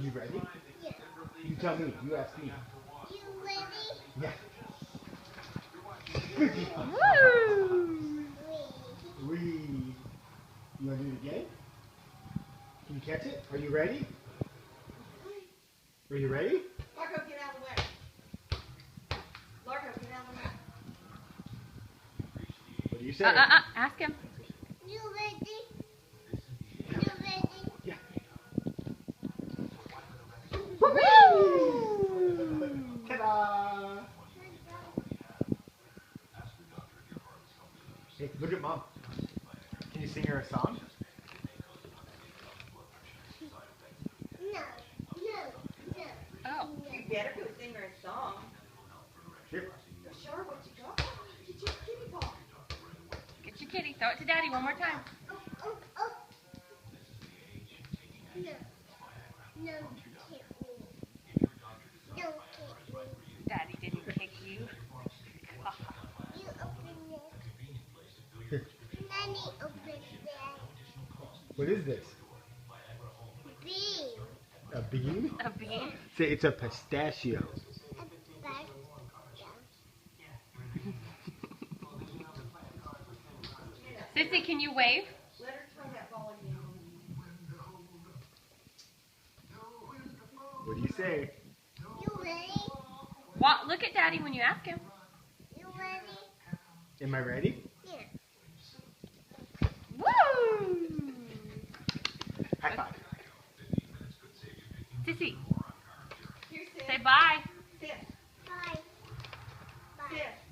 you ready? Yeah. You tell me. You ask me. You ready? Yeah. Woo! Wee. You want to do it again? Can you catch it? Are you ready? Are you ready? Largo, get out of the way. Largo, get out of the way. What do you say? Ask him. You ready? You ready? Yeah. Woo! Ta-da! Hey, look at Mom. Can you sing her a song? No. No. No. Oh. You better go sing her a song. Here. Show her what you got. Get your kitty paw. Get your kitty. Throw it to Daddy one more time. Oh, oh, oh. No. No, kick me. Don't kick me. Daddy didn't kick you. You open it. Nanny open it. What is this? Bean. A bean? A bean? Say it's a pistachio. A back. Sissy, can you wave? Let her throw that ball again. What do you say? You ready? Look at Daddy when you ask him. You ready? Am I ready? Yeah. Woo! High five. Sissy, Here, say sit. bye. Sit. Bye. Bye. Sit.